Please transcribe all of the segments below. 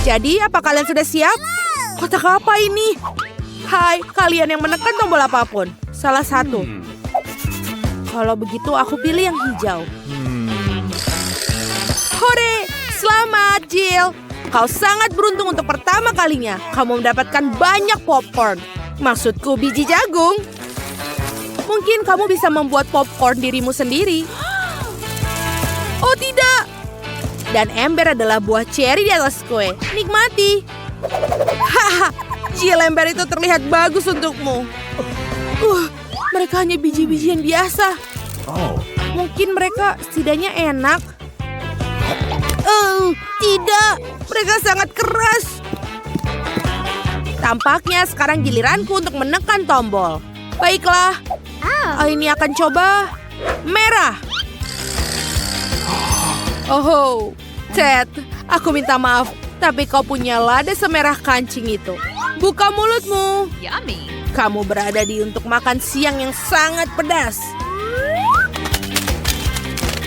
Jadi, apa kalian sudah siap? Kotak apa ini? Hai, kalian yang menekan tombol apapun. Salah satu. Kalau begitu, aku pilih yang hijau. Hore! Selamat, Jill. Kau sangat beruntung untuk pertama kalinya. Kamu mendapatkan banyak popcorn. Maksudku biji jagung. Mungkin kamu bisa membuat popcorn dirimu sendiri. Oh tidak! Dan ember adalah buah ceri di atas kue. Nikmati. Haha, Jill, ember itu terlihat bagus untukmu. Mereka hanya biji-bijian biasa. Mungkin mereka setidaknya enak. Tidak. Mereka sangat keras. Tampaknya sekarang giliranku untuk menekan tombol. Baiklah. Ini akan coba merah. Oh, Ted, aku minta maaf. Tapi kau punya lada semerah kancing itu. Buka mulutmu. Yummy. Kamu berada di untuk makan siang yang sangat pedas.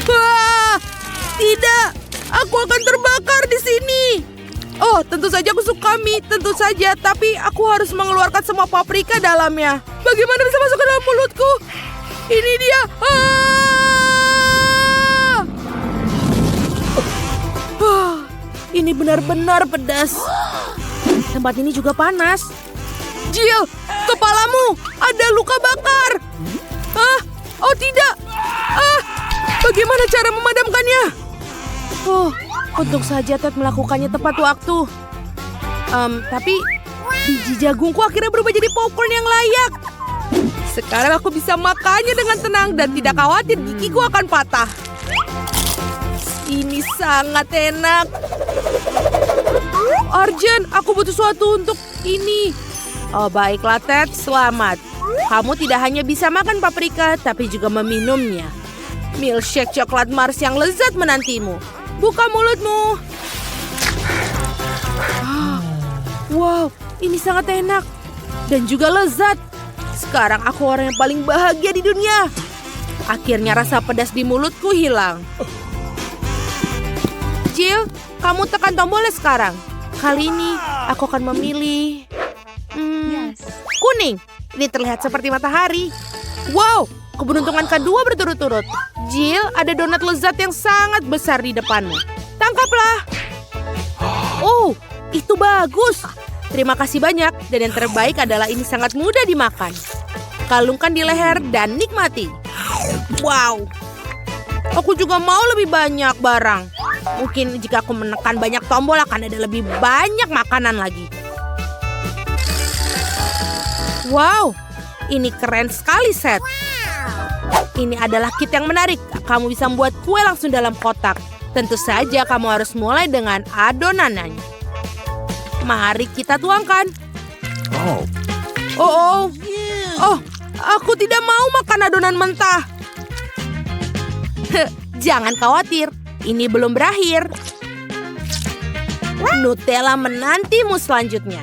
Wah, tidak. Aku akan terbakar di sini. Oh, tentu saja aku suka mie, tentu saja. Tapi aku harus mengeluarkan semua paprika dalamnya. Bagaimana bisa masuk ke dalam mulutku? Ini dia. Ini benar-benar pedas. Tempat ini juga panas. Jill, kepalamu ada luka bakar. Oh tidak. Bagaimana cara memadamkannya? Oh, untung saja Ted melakukannya tepat waktu. Tapi biji jagungku akhirnya berubah jadi popcorn yang layak. Sekarang aku bisa makannya dengan tenang dan tidak khawatir gigiku akan patah. Ini sangat enak. Arjen, aku butuh sesuatu untuk ini. Oh, baiklah Ted, selamat. Kamu tidak hanya bisa makan paprika, tapi juga meminumnya. Milkshake coklat Mars yang lezat menantimu. Buka mulutmu. Wow, ini sangat enak. Dan juga lezat. Sekarang aku orang yang paling bahagia di dunia. Akhirnya rasa pedas di mulutku hilang. Jill, kamu tekan tombolnya sekarang. Kali ini aku akan memilih kuning. Ini terlihat seperti matahari. Wow, keberuntungan kedua berturut-turut. Jill, ada donat lezat yang sangat besar di depanmu. Tangkaplah. Oh, itu bagus. Terima kasih banyak. Dan yang terbaik adalah ini sangat mudah dimakan. Kalungkan di leher dan nikmati. Wow. Aku juga mau lebih banyak barang. Mungkin jika aku menekan banyak tombol akan ada lebih banyak makanan lagi. Wow, ini keren sekali, Seth. Ini adalah kit yang menarik. Kamu bisa membuat kue langsung dalam kotak. Tentu saja kamu harus mulai dengan adonannya. Mari kita tuangkan. Oh, aku tidak mau makan adonan mentah. Jangan khawatir, ini belum berakhir. Nutella menantimu selanjutnya.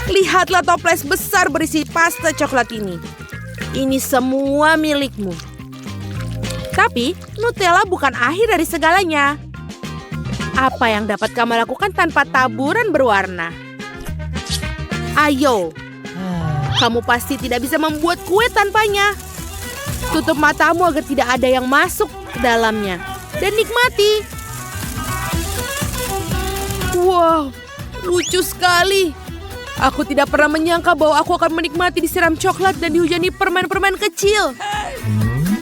Lihatlah toples besar berisi pasta coklat ini. Ini semua milikmu. Tapi, Nutella bukan akhir dari segalanya. Apa yang dapat kamu lakukan tanpa taburan berwarna? Ayo, kamu pasti tidak bisa membuat kue tanpanya. Tutup matamu agar tidak ada yang masuk ke dalamnya. Dan nikmati. Wow, lucu sekali. Aku tidak pernah menyangka bahwa aku akan menikmati disiram coklat dan dihujani permen-permen kecil.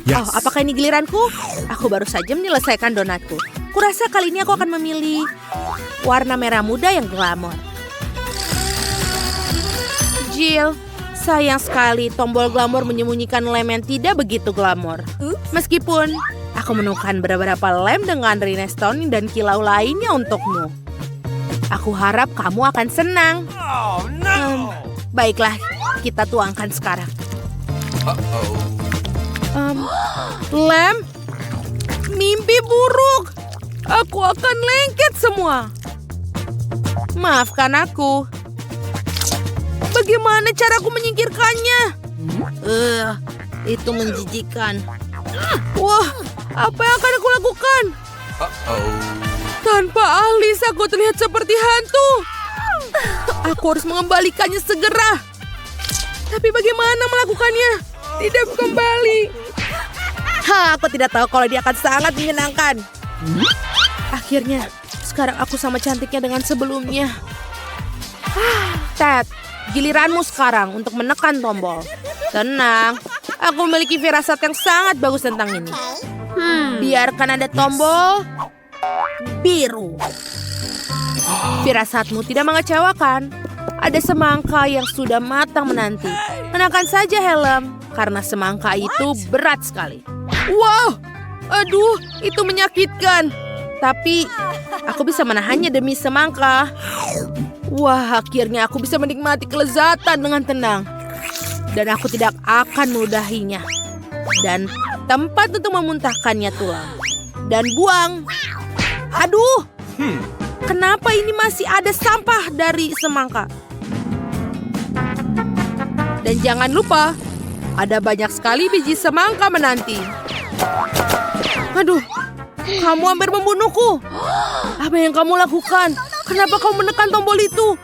Yes. Oh, apakah ini giliranku? Aku baru saja menyelesaikan donatku. Kurasa kali ini aku akan memilih warna merah muda yang glamor. Jill, sayang sekali tombol glamor menyembunyikan lem yang tidak begitu glamor. Meskipun aku menemukan beberapa lem dengan rhinestone dan kilau lainnya untukmu. Aku harap kamu akan senang. Baiklah, kita tuangkan sekarang. Lem? Mimpi buruk. Aku akan lengket semua. Maafkan aku. Bagaimana caraku menyingkirkannya? Itu menjijikan. Wah, apa yang akan aku lakukan? Tanpa alis, aku terlihat seperti hantu. Aku harus mengembalikannya segera. Tapi bagaimana melakukannya? Tidak kembali. Aku tidak tahu kalau dia akan sangat menyenangkan. Akhirnya, sekarang aku sama cantiknya dengan sebelumnya. Ted, giliranmu sekarang untuk menekan tombol. Tenang, aku memiliki firasat yang sangat bagus tentang ini. Biarkan ada tombol biru. Firasatmu tidak mengecewakan. Ada semangka yang sudah matang menanti. Kenakan saja helm, karena semangka itu berat sekali. Wow, aduh, itu menyakitkan. Tapi aku bisa menahannya demi semangka. Wah, akhirnya aku bisa menikmati kelezatan dengan tenang. Dan aku tidak akan meludahinya. Dan tempat untuk memuntahkannya tulang. Dan buang. Aduh, kenapa ini masih ada sampah dari semangka? Dan jangan lupa, ada banyak sekali biji semangka menanti. Aduh, kamu hampir membunuhku. Apa yang kamu lakukan? Kenapa kamu menekan tombol itu?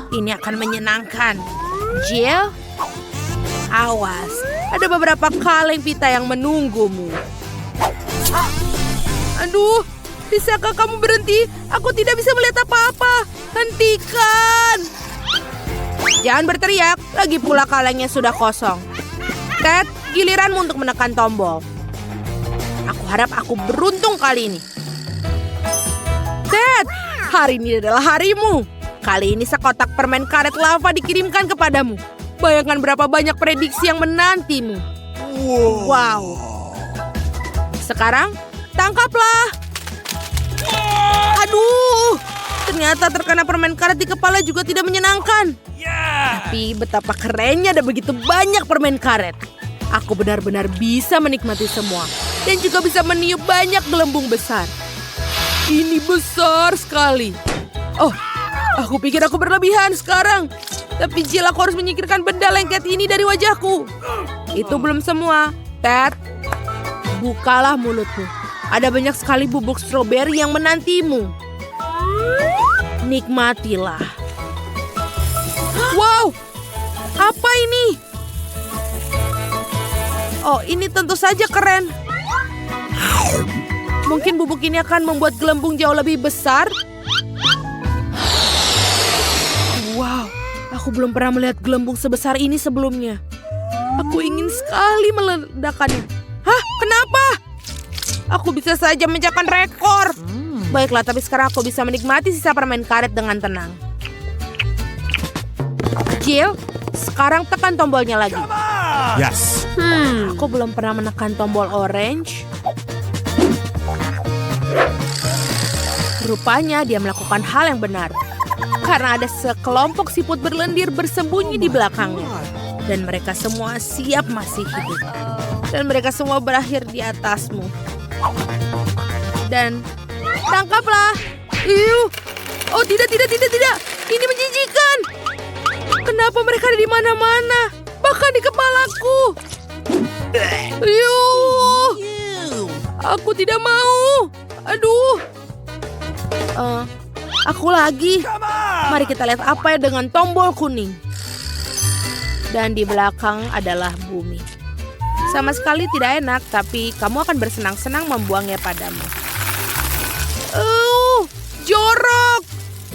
Ini akan menyenangkan. Jill, awas. Ada beberapa kaleng pita yang menunggumu. Aduh, bisakah kamu berhenti? Aku tidak bisa melihat apa-apa. Hentikan. Jangan berteriak, lagi pula kalengnya sudah kosong. Ted, giliranmu untuk menekan tombol. Aku harap aku beruntung kali ini. Ted, hari ini adalah harimu. Kali ini sekotak permen karet lava dikirimkan kepadamu. Bayangkan berapa banyak prediksi yang menantimu. Wow. Sekarang, tangkaplah. Aduh, ternyata terkena permen karet di kepala juga tidak menyenangkan. Tapi betapa kerennya ada begitu banyak permen karet. Aku benar-benar bisa menikmati semua. Dan juga bisa meniup banyak gelembung besar. Ini besar sekali. Oh, aku pikir aku berlebihan sekarang. Tapi Jill, aku harus menyingkirkan benda lengket ini dari wajahku. Itu belum semua. Ted, bukalah mulutmu. Ada banyak sekali bubuk stroberi yang menantimu. Nikmatilah. Wow, apa ini? Oh, ini tentu saja keren. Mungkin bubuk ini akan membuat gelembung jauh lebih besar. Wow, aku belum pernah melihat gelembung sebesar ini sebelumnya. Aku ingin sekali meledakannya. Hah, kenapa? Aku bisa saja memecahkan rekor. Baiklah, tapi sekarang aku bisa menikmati sisa permen karet dengan tenang. Jill, sekarang tekan tombolnya lagi. Yes. Aku belum pernah menekan tombol orange. Rupanya dia melakukan hal yang benar. Karena ada sekelompok siput berlendir bersembunyi di belakangnya. Dan mereka semua siap masih hidup. Dan mereka semua berakhir di atasmu. Dan tangkaplah. Oh, tidak. Ini menjijikan. Kenapa mereka ada di mana-mana? Bahkan di kepalaku. Aku tidak mau. Aduh. Aku lagi. Mari kita lihat apa ya dengan tombol kuning. Dan di belakang adalah bumi. Sama sekali tidak enak, tapi kamu akan bersenang-senang membuangnya padamu. Jorok.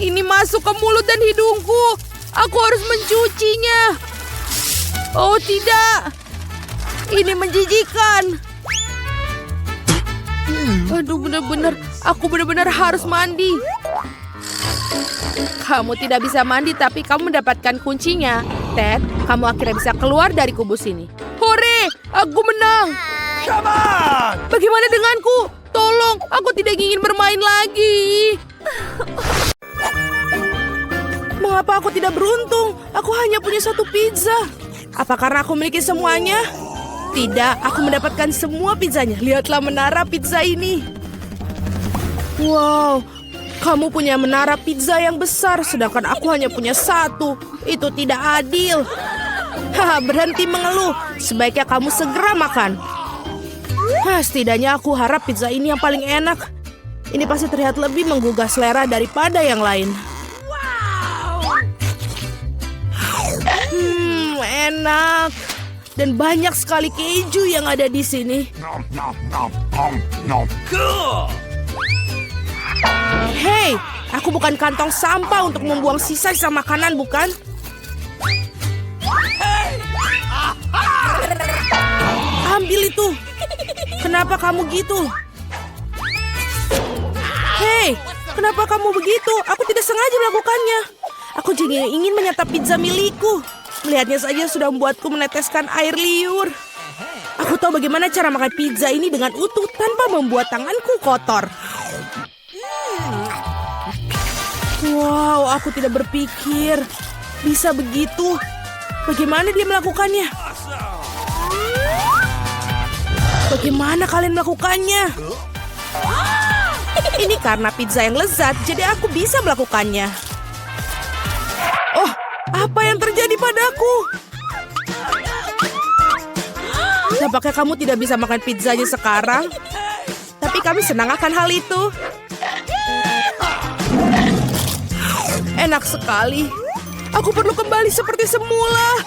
Ini masuk ke mulut dan hidungku. Aku harus mencucinya. Oh tidak. Ini menjijikan. Aduh, aku benar-benar harus mandi. Kamu tidak bisa mandi, tapi kamu mendapatkan kuncinya. Ted, kamu akhirnya bisa keluar dari kubus ini. Hore, aku menang. Come on! Bagaimana denganku? Tolong, aku tidak ingin bermain lagi. Mengapa aku tidak beruntung? Aku hanya punya satu pizza. Apa karena aku memiliki semuanya? Tidak, aku mendapatkan semua pizzanya. Lihatlah menara pizza ini. Wow, kamu punya menara pizza yang besar, sedangkan aku hanya punya satu. Itu tidak adil. Haha, berhenti mengeluh. Sebaiknya kamu segera makan. Setidaknya aku harap pizza ini yang paling enak. Ini pasti terlihat lebih menggugah selera daripada yang lain. Enak. Dan banyak sekali keju yang ada di sini. Cool. Hei, aku bukan kantong sampah untuk membuang sisa-sisa makanan, bukan? Ambil itu. Kenapa kamu gitu? Hei, kenapa kamu begitu? Aku tidak sengaja melakukannya. Aku jadi ingin menyantap pizza milikku. Melihatnya saja sudah membuatku meneteskan air liur. Aku tahu bagaimana cara makan pizza ini dengan utuh tanpa membuat tanganku kotor. Wow, aku tidak berpikir bisa begitu. Bagaimana dia melakukannya? Bagaimana kalian melakukannya? Ini karena pizza yang lezat, jadi aku bisa melakukannya. Oh, apa yang terjadi padaku? Nampaknya kamu tidak bisa makan pizzanya sekarang. Tapi kami senang akan hal itu. Enak sekali. Aku perlu kembali seperti semula.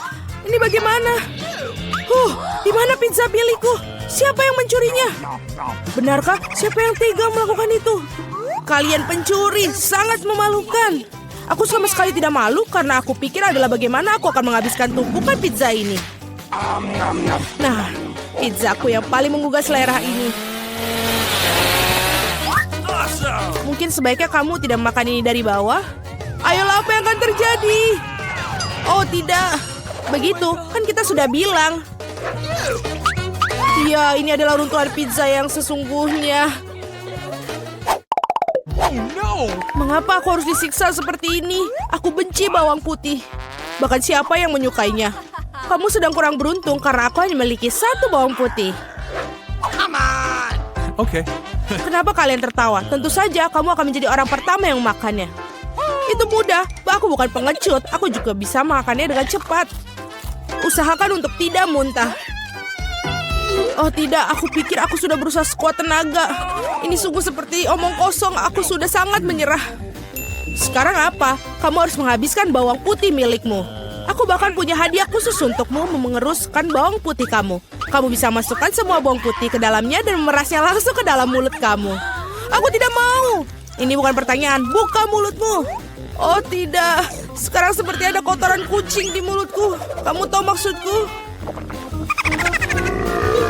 Ini bagaimana? Di mana pizza milikku? Siapa yang mencurinya? Benarkah? Siapa yang tega melakukan itu? Kalian pencuri, sangat memalukan. Aku sama sekali tidak malu karena aku pikir adalah bagaimana aku akan menghabiskan tumpukan pizza ini. Nah, pizzaku yang paling menggugah selera ini. Mungkin sebaiknya kamu tidak makan ini dari bawah. Ayolah, apa yang akan terjadi? Oh tidak, begitu kan kita sudah bilang. Iya, ini adalah runtuhan pizza yang sesungguhnya. Mengapa aku harus disiksa seperti ini? Aku benci bawang putih. Bahkan siapa yang menyukainya? Kamu sedang kurang beruntung karena aku hanya memiliki satu bawang putih. Oke. Kenapa kalian tertawa? Tentu saja kamu akan menjadi orang pertama yang memakannya. Itu mudah. Aku bukan pengecut. Aku juga bisa makannya dengan cepat. Usahakan untuk tidak muntah. Oh tidak, aku pikir aku sudah berusaha sekuat tenaga. Ini sungguh seperti omong kosong. Aku sudah sangat menyerah. Sekarang apa? Kamu harus menghabiskan bawang putih milikmu. Aku bahkan punya hadiah khusus untukmu mengeruskan bawang putih kamu. Kamu bisa masukkan semua bawang putih ke dalamnya dan memerasnya langsung ke dalam mulut kamu. Aku tidak mau. Ini bukan pertanyaan, buka mulutmu. Oh tidak, sekarang seperti ada kotoran kucing di mulutku. Kamu tahu maksudku?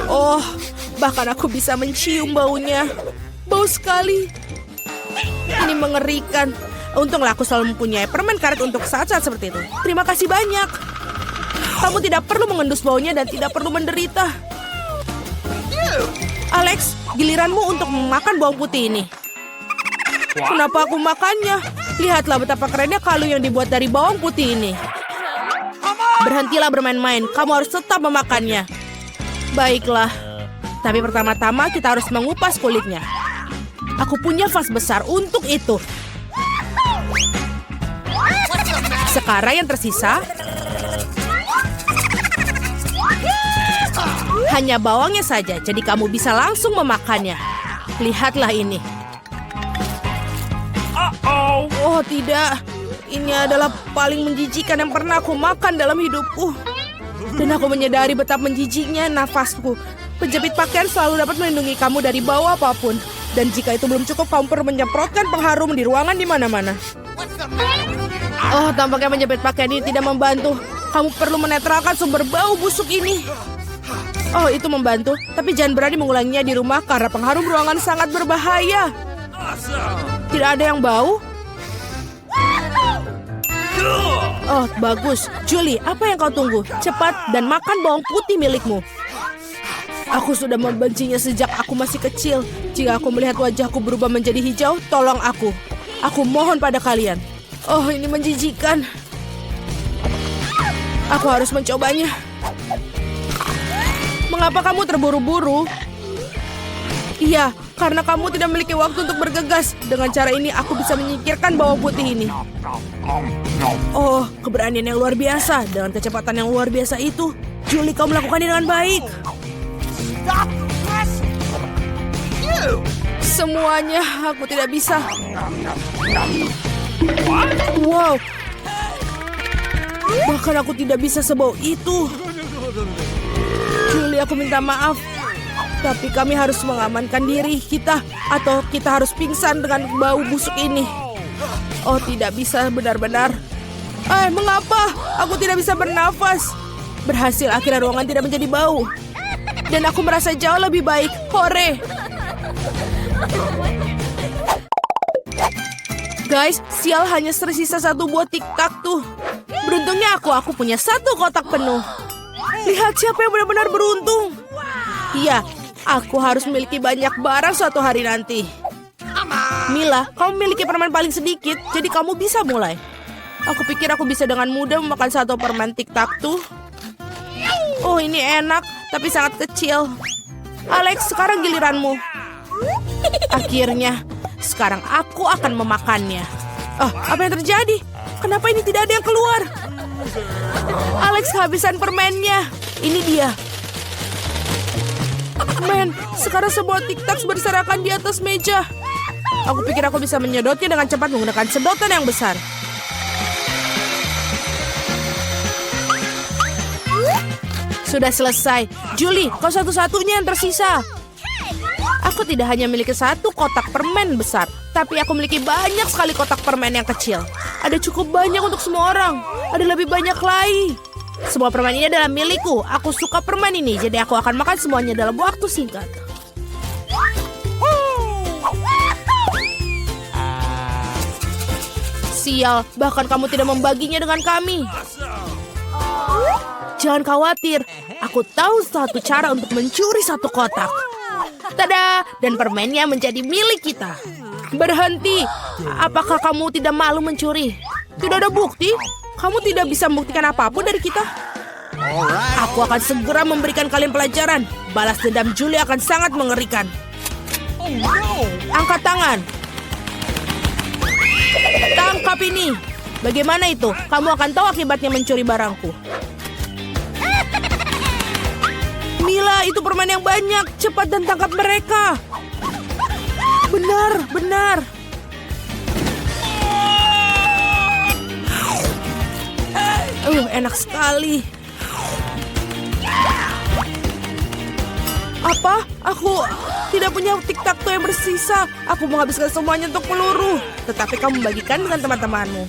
Oh, bahkan aku bisa mencium baunya. Bau sekali. Ini mengerikan. Untunglah aku selalu mempunyai permen karet untuk saat-saat seperti itu. Terima kasih banyak. Kamu tidak perlu mengendus baunya dan tidak perlu menderita. Alex, giliranmu untuk memakan bawang putih ini. Kenapa aku makannya? Lihatlah betapa kerennya kaldu yang dibuat dari bawang putih ini. Berhentilah bermain-main. Kamu harus tetap memakannya. Baiklah. Tapi pertama-tama kita harus mengupas kulitnya. Aku punya vas besar untuk itu. Sekarang yang tersisa hanya bawangnya saja, jadi kamu bisa langsung memakannya. Lihatlah ini. Oh tidak, ini adalah paling menjijikan yang pernah aku makan dalam hidupku. Dan aku menyadari betapa menjijiknya nafasku. Penjepit pakaian selalu dapat melindungi kamu dari bau apapun. Dan jika itu belum cukup, kamu perlu menyemprotkan pengharum di ruangan di mana-mana. Oh, tampaknya menjepit pakaian ini tidak membantu. Kamu perlu menetralkan sumber bau busuk ini. Oh, itu membantu. Tapi jangan berani mengulanginya di rumah karena pengharum ruangan sangat berbahaya. Tidak ada yang bau? Oh, bagus. Julie, apa yang kau tunggu? Cepat dan makan bawang putih milikmu. Aku sudah membencinya sejak aku masih kecil. Jika aku melihat wajahku berubah menjadi hijau, tolong aku. Aku mohon pada kalian. Oh, ini menjijikan. Aku harus mencobanya. Mengapa kamu terburu-buru? Iya, karena kamu tidak memiliki waktu untuk bergegas. Dengan cara ini, aku bisa menyingkirkan bawang putih ini. Oh, keberanian yang luar biasa. Dengan kecepatan yang luar biasa itu, Julie, kau melakukannya dengan baik. semuanya. Aku tidak bisa. Wow. Bahkan aku tidak bisa sebau itu. Julie, aku minta maaf. Tapi kami harus mengamankan diri kita. Atau kita harus pingsan dengan bau busuk ini. Oh, tidak bisa benar-benar. Mengapa? Aku tidak bisa bernafas. Berhasil, akhirnya ruangan tidak menjadi bau. Dan aku merasa jauh lebih baik. Hore! Guys, sial, hanya tersisa satu buah tiktak tuh. Beruntungnya aku punya satu kotak penuh. Lihat siapa yang benar-benar beruntung. Iya, aku harus memiliki banyak barang suatu hari nanti. Mila, kamu memiliki permen paling sedikit, jadi kamu bisa mulai. Aku pikir aku bisa dengan mudah memakan satu permen tiktak tuh. Oh, ini enak, tapi sangat kecil. Alex, sekarang giliranmu. Akhirnya, sekarang aku akan memakannya. Apa yang terjadi? Kenapa ini tidak ada yang keluar? Alex kehabisan permennya. Ini dia. Men, sekarang semua tiktak berserakan di atas meja. Aku pikir aku bisa menyedotnya dengan cepat menggunakan sedotan yang besar. Sudah selesai. Julie, kau satu-satunya yang tersisa. Aku tidak hanya memiliki satu kotak permen besar, tapi aku memiliki banyak sekali kotak permen yang kecil. Ada cukup banyak untuk semua orang. Ada lebih banyak lagi. Semua permen ini adalah milikku. Aku suka permen ini, jadi aku akan makan semuanya dalam waktu singkat. Sial, bahkan kamu tidak membaginya dengan kami. Jangan khawatir, aku tahu satu cara untuk mencuri satu kotak. Tada! Dan permennya menjadi milik kita. Berhenti! Apakah kamu tidak malu mencuri? Tidak ada bukti. Kamu tidak bisa membuktikan apapun dari kita. Aku akan segera memberikan kalian pelajaran. Balas dendam Julie akan sangat mengerikan. Angkat tangan. Tangkap ini. Bagaimana itu? Kamu akan tahu akibatnya mencuri barangku. Mila, itu permen yang banyak. Cepat dan tangkap mereka. Benar, benar. Enak sekali. Apa? Aku tidak punya tiktak yang bersisa. Aku menghabiskan semuanya untuk peluru. Tetapi kamu bagikan dengan teman-temanmu.